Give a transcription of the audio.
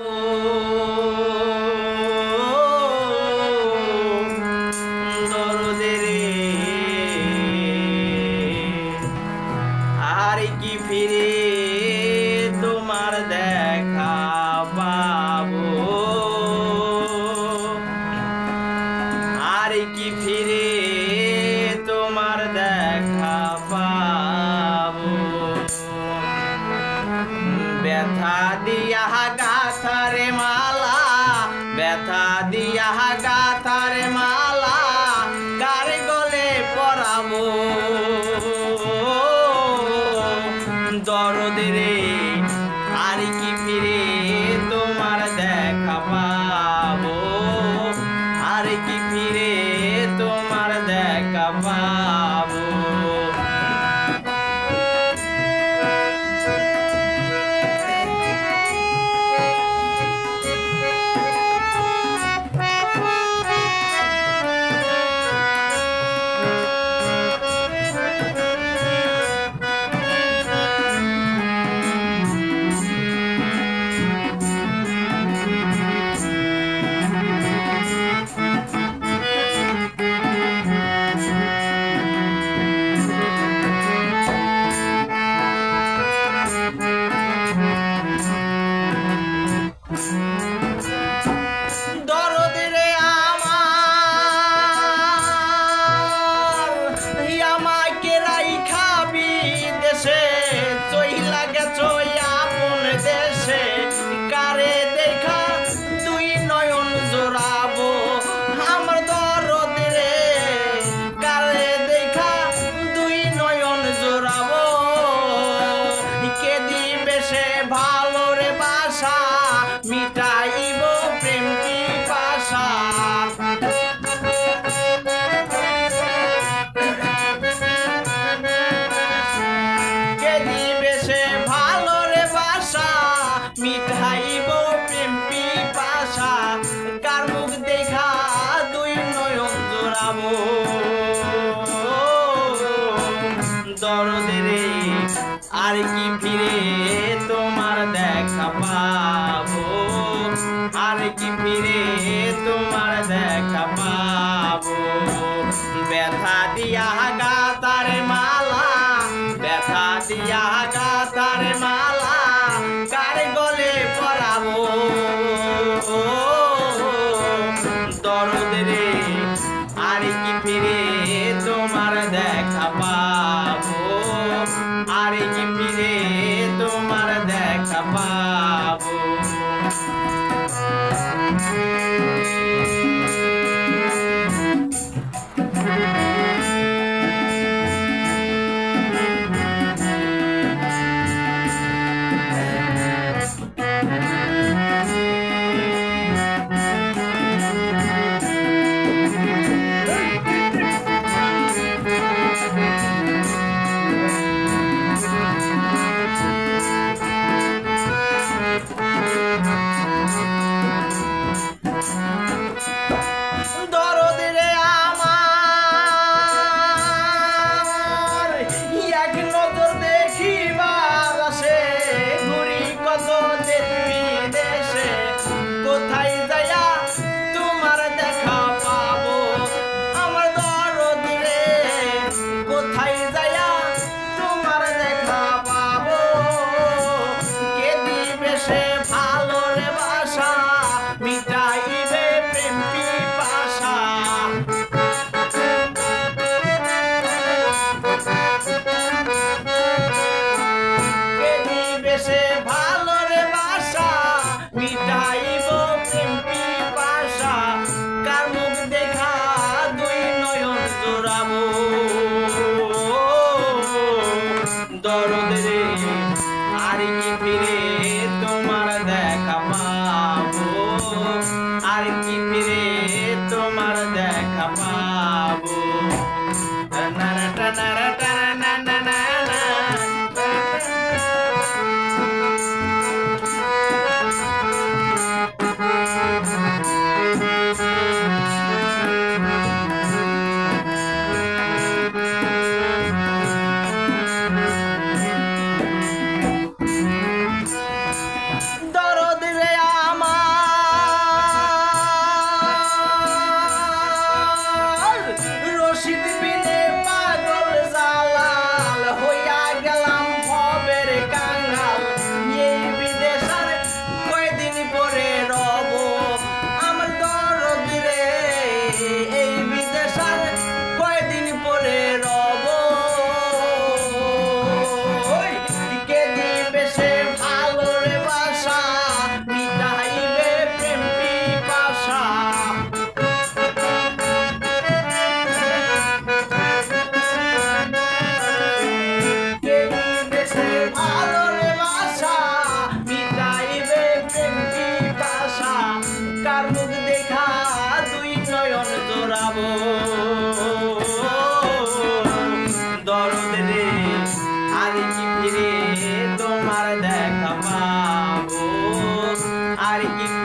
আর কি ফিরে তোমার দেখা পাবো, আর কি ফিরে তোমার দেখা পাবো। ব্যথা দিয়া গাথারে মালা, ব্যথা দিয়া গাথারে মালা, কার গলে পরাবো। দরদ রে আর কি ফিরে তোমার দেখা পাবো, আর কি ফিরে তোমার দেখা পাবো। ভালো রে বাসা মিটাইব প্রেম পিপাসা, কে দিবে সে ভালো রে বাসা মিটাইব প্রেম পিপাসা, কার মুখ দেখা দুই নয়ন জোড়াবো। দরদ রে আর কি ফিরে তোমার দেখা পাবো, আর কি ফিরে তোমার দেখা পাবো। ব্যথা দিয়া গাতার মালা, ব্যথা দিয়া গাতার মালা, কার গলে পরাবো। দরদ রে আর কি ফিরে তোমার দেখা পাবো, আর কি ফিরে তোমার দেখা পাবো। আর কি